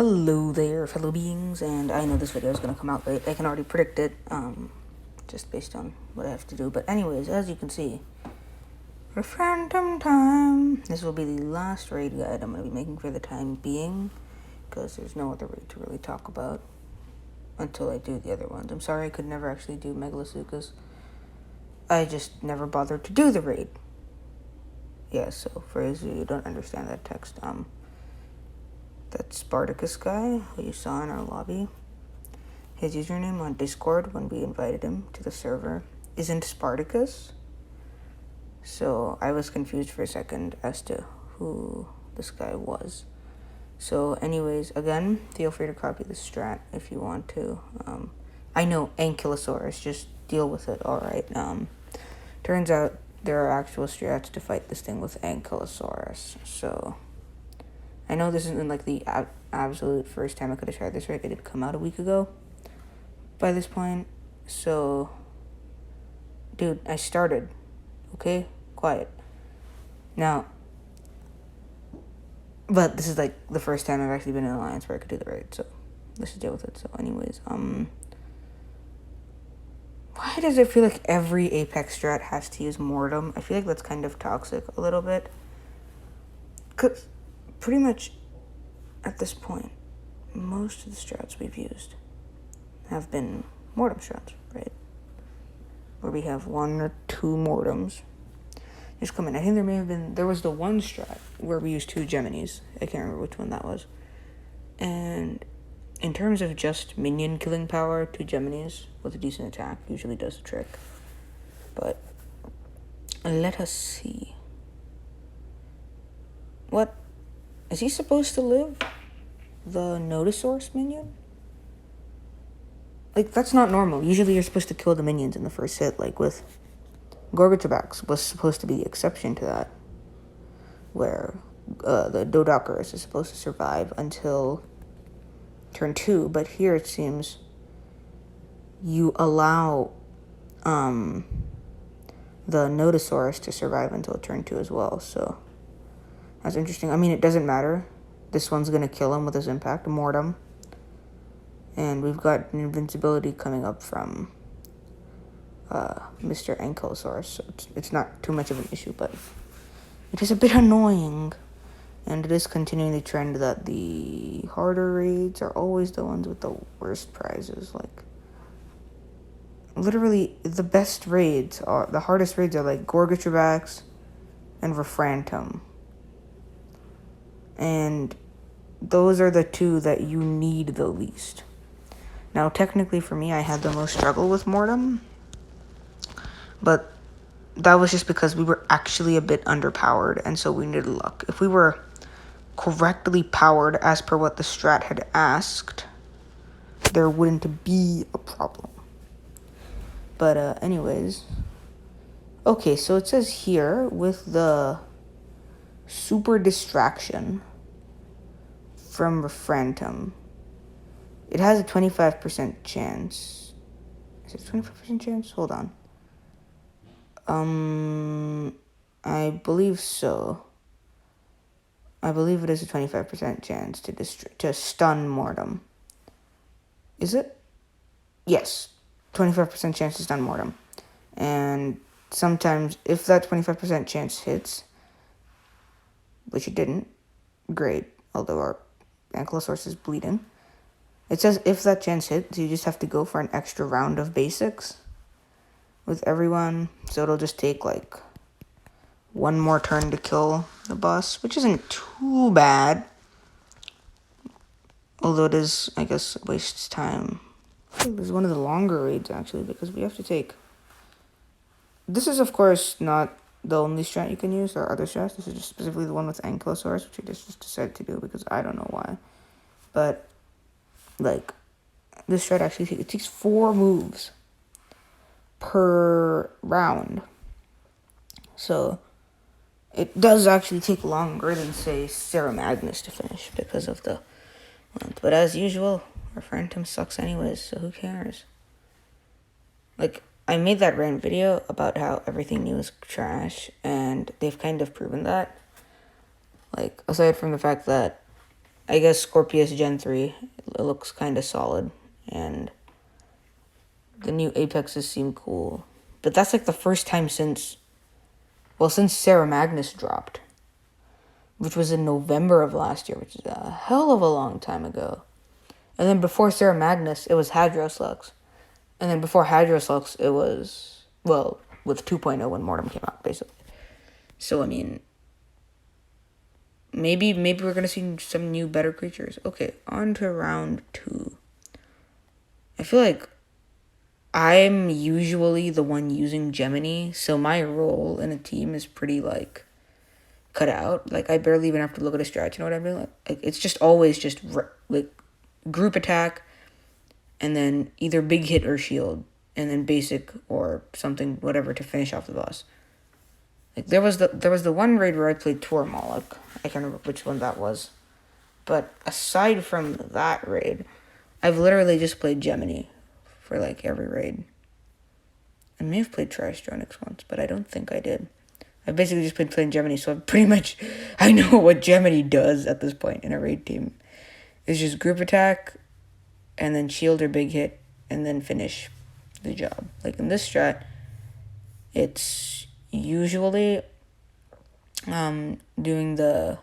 Hello there, fellow beings, and I know this video is going to come out late. I can already predict it, just based on what I have to do. But anyways, as you can see, Refrenantum time! This will be the last raid guide I'm going to be making for the time being, because there's no other raid to really talk about until I do the other ones. I'm sorry I could never actually do Megalosaurus. I just never bothered to do the raid. Yeah, so for those of you who don't understand that text, that Spartacus guy who you saw in our lobby, his username on Discord when we invited him to the server isn't Spartacus. So I was confused for a second as to who this guy was. So anyways, again, feel free to copy the strat if you want to. I know Ankylosaurus, just deal with it, alright. Turns out there are actual strats to fight this thing with Ankylosaurus, so I know this isn't like the absolute first time I could have tried this, right? It did come out a week ago by this point. So, dude, I started. Okay? Quiet. Now, but this is like the first time I've actually been in an alliance where I could do the raid, so let's just deal with it. So anyways, why does it feel like every Apex strat has to use Mortem? I feel like that's kind of toxic a little bit. Because pretty much at this point, most of the strats we've used have been Mortem strats, right? Where we have one or two Mortems just come in. I think there was the one strat where we used two Geminis. I can't remember which one that was. And in terms of just minion killing power, two Geminis with a decent attack usually does the trick. But let us see. What? Is he supposed to live? The Nodosaurus minion? Like, that's not normal. Usually you're supposed to kill the minions in the first hit. Like, with Gorgotabax was supposed to be the exception to that. Where the Dodocarus is supposed to survive until turn 2. But here it seems you allow the Nodosaurus to survive until turn 2 as well. So that's interesting. I mean, it doesn't matter. This one's going to kill him with his impact, Mortem. And we've got an invincibility coming up from Mr. Ankylosaurus. So it's not too much of an issue, but it is a bit annoying. And it is continuing the trend that the harder raids are always the ones with the worst prizes. Like, literally, the best raids are, the hardest raids are like Gorgotrabax and Refrenantum. And those are the two that you need the least. Now, technically for me, I had the most struggle with Mortem. But that was just because we were actually a bit underpowered, and so we needed luck. If we were correctly powered as per what the strat had asked, there wouldn't be a problem. But anyways. Okay, so it says here, with the super distraction from Refrenantum, it has a 25% chance. Is it a 25% chance? Hold on. I believe so. I believe it is a 25% chance to stun Mortem. Is it? Yes. 25% chance to stun Mortem. And sometimes, if that 25% chance hits, which it didn't, great, although our Ankylosaurus is bleeding. It says if that chance hits, you just have to go for an extra round of basics with everyone. So it'll just take like one more turn to kill the boss, which isn't too bad. Although it is, I guess, wastes time. I think this is one of the longer raids, actually, because we have to take... This is, of course, not the only strat you can use. There are other strats. This is just specifically the one with Ankylosaurus, which I just decided to do because I don't know why. But, like, this strat actually takes 4 moves per round. So it does actually take longer than, say, Sarah Magnus to finish because of the length. But as usual, Refrenantum sucks anyways, so who cares? Like, I made that random video about how everything new is trash, and they've kind of proven that. Like, aside from the fact that I guess Scorpius Gen 3, it looks kind of solid. And the new Apexes seem cool. But that's like the first time since Sarah Magnus dropped. Which was in November of last year, which is a hell of a long time ago. And then before Sarah Magnus, it was Hadroslux. And then before Hadroslux, it was, well, with 2.0 when Mortem came out, basically. So, I mean, maybe we're going to see some new, better creatures. Okay, on to round 2. I feel like I'm usually the one using Gemini, so my role in a team is pretty, like, cut out. Like, I barely even have to look at a strat, you know what I mean? Like it's just always just, like, group attack, and then either big hit or shield, and then basic or something, whatever, to finish off the boss. Like, there was the one raid where I played Tuoramoloch. I can't remember which one that was. But aside from that raid, I've literally just played Gemini for, like, every raid. I may have played Tristronics once, but I don't think I did. I've basically just been playing Gemini, so I know what Gemini does at this point in a raid team. It's just group attack, and then shield or big hit, and then finish the job. Like, in this strat, it's usually doing the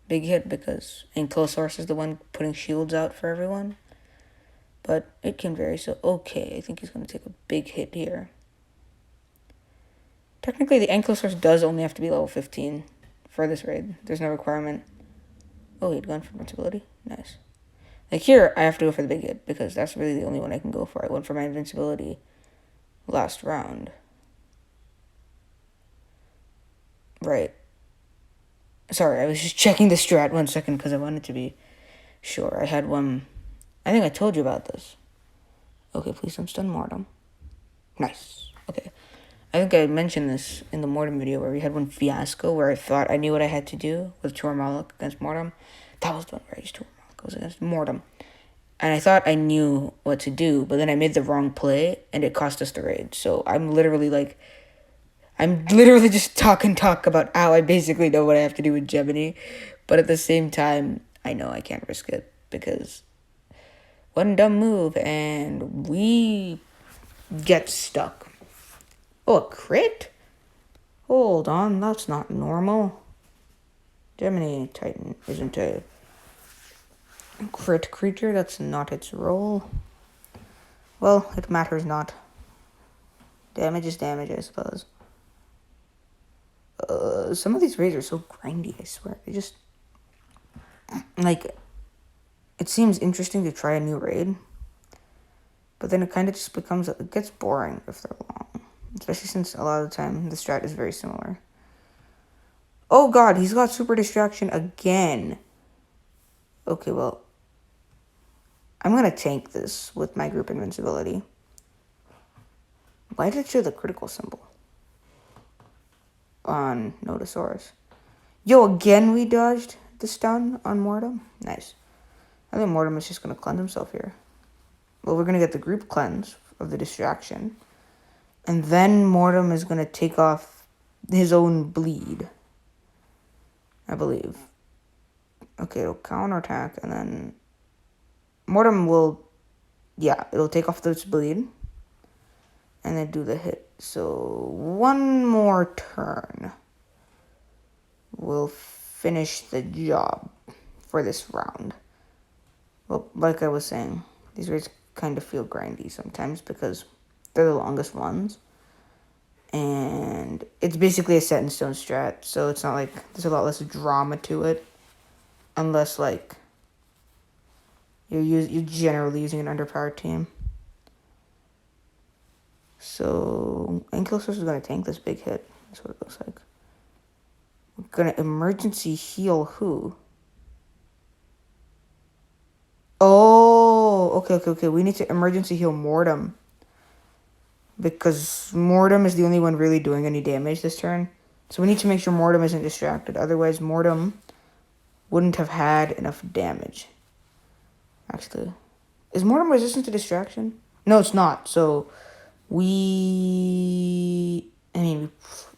big hit because Ankylosaurus is the one putting shields out for everyone. But it can vary, so okay, I think he's going to take a big hit here. Technically, the Ankylosaurus does only have to be level 15 for this raid. There's no requirement. Oh, he'd gone for invincibility? Nice. Like, here, I have to go for the big hit, because that's really the only one I can go for. I went for my invincibility last round. Right. Sorry, I was just checking the strat 1 second, because I wanted to be sure. I had one... I think I told you about this. Okay, please don't stun Mortem. Nice. Okay. I think I mentioned this in the Mortem video where we had one fiasco where I thought I knew what I had to do with Tuoramoloch against Mortem. That was the one where I used Tuoramoloch. It was against Mortem. And I thought I knew what to do, but then I made the wrong play, and it cost us the raid. So I'm literally just talk about how I basically know what I have to do with Gemini. But at the same time, I know I can't risk it, because one dumb move, and we get stuck. Oh, a crit? Hold on, that's not normal. Geminititan isn't a crit creature, that's not its role. Well, it matters not. Damage is damage, I suppose. Some of these raids are so grindy, I swear. They just... like, it seems interesting to try a new raid, but then it kind of just becomes... it gets boring if they're long. Especially since a lot of the time the strat is very similar. Oh god, he's got super distraction again. Okay, well, I'm going to tank this with my group invincibility. Why did it show the critical symbol on Nodosaurus? Yo, again we dodged the stun on Mortem. Nice. I think Mortem is just going to cleanse himself here. Well, we're going to get the group cleanse of the distraction. And then Mortem is going to take off his own bleed, I believe. Okay, it'll counterattack, and then Mortem will, yeah, it'll take off this bleed, and then do the hit. So, one more turn will finish the job for this round. Well, like I was saying, these raids kind of feel grindy sometimes because they're the longest ones. And it's basically a set in stone strat, so it's not like there's a lot less drama to it. Unless, like, you're generally using an underpowered team. So, Ankylosaurus is going to tank this big hit. That's what it looks like. We're going to emergency heal who? Oh, okay. We need to emergency heal Mortem. Because Mortem is the only one really doing any damage this turn. So we need to make sure Mortem isn't distracted. Otherwise, Mortem wouldn't have had enough damage. Actually, is Mortem resistant to distraction? No, it's not. So we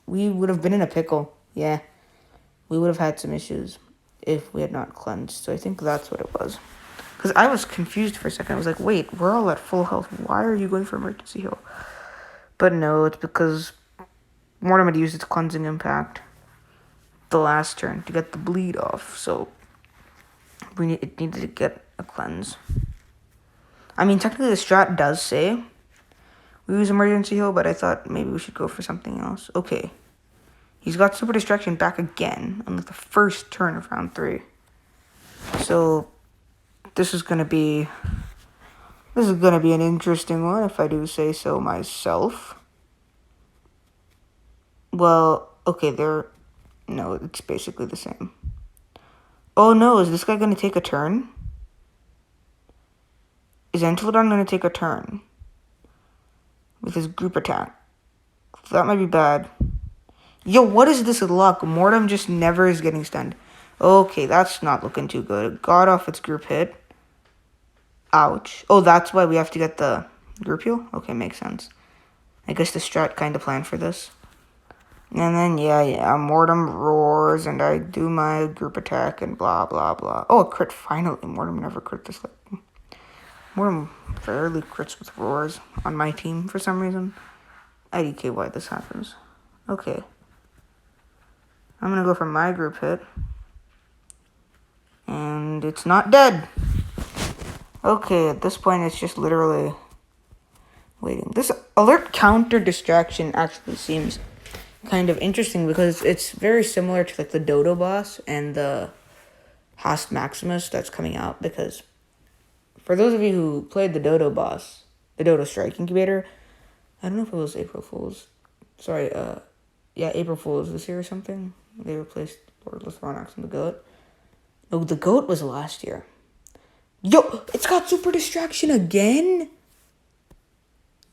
would have been in a pickle. Yeah, we would have had some issues if we had not cleansed. So I think that's what it was. Because I was confused for a second. I was like, wait, we're all at full health. Why are you going for emergency heal? But no, it's because Mortem had used its cleansing impact the last turn to get the bleed off. So it needed to get a cleanse. I mean, technically the strat does say we use emergency heal, but I thought maybe we should go for something else. Okay. He's got Super Distraction back again on like the first turn of round 3. So this is gonna be an interesting one, if I do say so myself. Well, okay, no, it's basically the same. Oh no, is this guy gonna take a turn? Is Entelodon gonna take a turn with his group attack? That might be bad. Yo, what is this luck? Mortem just never is getting stunned. Okay, that's not looking too good. It got off its group hit. Ouch. Oh, that's why we have to get the group heal? Okay, makes sense. I guess the strat kind of planned for this. And then, yeah, Mortem roars, and I do my group attack, and blah, blah, blah. Oh, a crit, finally. Mortem never crit this. Mortem rarely crits with roars on my team for some reason. IDK why this happens. Okay. I'm gonna go for my group hit. And it's not dead. Okay, at this point it's just literally waiting. This alert counter distraction actually seems kind of interesting because it's very similar to like the Dodo boss and the Hast Maximus that's coming out, because for those of you who played the Dodo boss, the Dodo Strike Incubator, I don't know if it was April Fool's. Sorry, yeah, April Fool's this year or something. They replaced Wordless Ronox and the Goat. No, the Goat was last year. Yo, it's got Super Distraction again?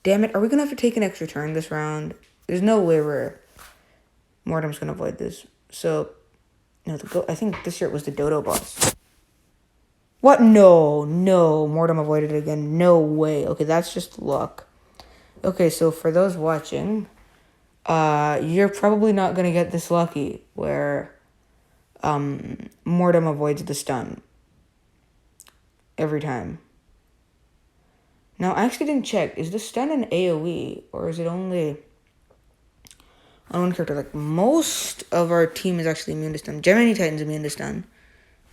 Damn it, are we gonna have to take an extra turn this round? There's no way where Mortem's gonna avoid this. So, no, the Goat, I think this year it was the Dodo boss. What? No, Mortem avoided it again. No way. Okay, that's just luck. Okay, so for those watching, you're probably not gonna get this lucky where Mortem avoids the stun every time. Now, I actually didn't check. Is the stun an AoE, or is it only on one character? Like, most of our team is actually immune to stun. Geminititan's immune to stun.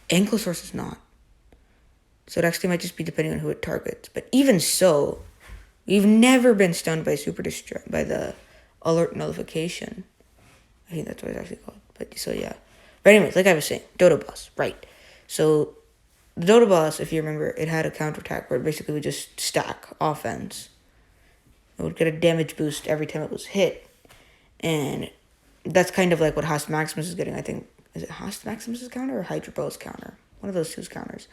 Ankylosaurus is not. So it actually might just be depending on who it targets. But even so, we've never been stunned by by the alert notification. I think that's what it's actually called. But so yeah. But anyways, like I was saying, Dodo boss, right? So the Dodo boss, if you remember, it had a counterattack where it basically would just stack offense. It would get a damage boost every time it was hit. And that's kind of like what Hast Maximus is getting, I think. Is it Hast Maximus' counter or Hydrobo's counter? One of those two's counters.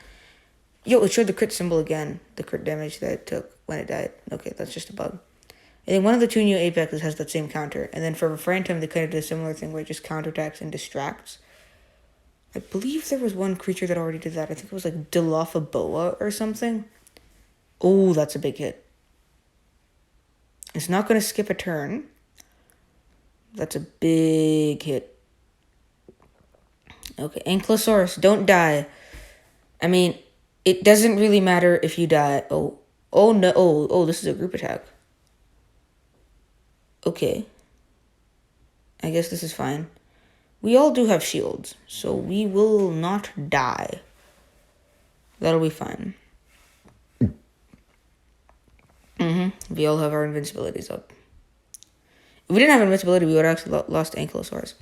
Yo, it showed the crit symbol again. The crit damage that it took when it died. Okay, that's just a bug. And then one of the two new Apexes has that same counter. And then for Refrenantum, they kind of did a similar thing where it just counterattacks and distracts. I believe there was one creature that already did that. I think it was like Dilophoboa or something. Oh, that's a big hit. It's not going to skip a turn. That's a big hit. Okay, Ankylosaurus, don't die. I mean, it doesn't really matter if you die. Oh no. Oh, this is a group attack. Okay. I guess this is fine. We all do have shields, so we will not die. That'll be fine. We all have our invincibilities up. If we didn't have invincibility, we would have actually lost Ankylosaurus.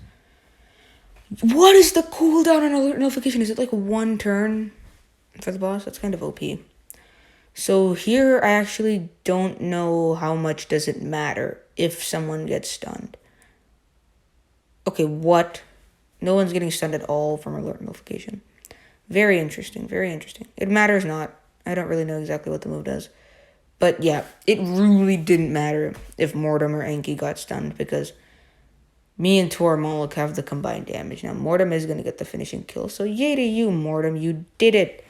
What is the cooldown on alert notification? Is it like one turn for the boss? That's kind of OP. So here, I actually don't know how much does it matter if someone gets stunned. Okay, what? No one's getting stunned at all from alert notification. Very interesting, very interesting. It matters not. I don't really know exactly what the move does. But yeah, it really didn't matter if Mortem or Anky got stunned because me and Tuoramoloch have the combined damage. Now, Mortem is going to get the finishing kill. So yay to you, Mortem. You did it.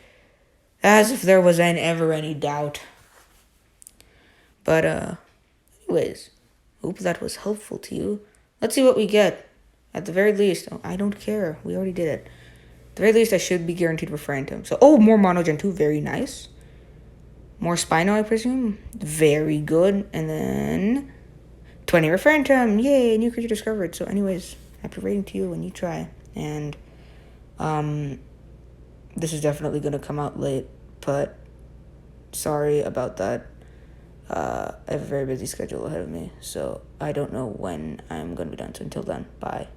As if there was ever any doubt. But, anyways, hope that was helpful to you. Let's see what we get. At the very least, I don't care. We already did it. the very least, I should be guaranteed Refrenantum. So, oh, more Monogen 2. Very nice. More Spino, I presume. Very good. And then 20 Refrenantum. Yay, new creature discovered. So, anyways, happy rating to you when you try. And this is definitely going to come out late, but sorry about that. I have a very busy schedule ahead of me, so I don't know when I'm going to be done. So, until then, bye.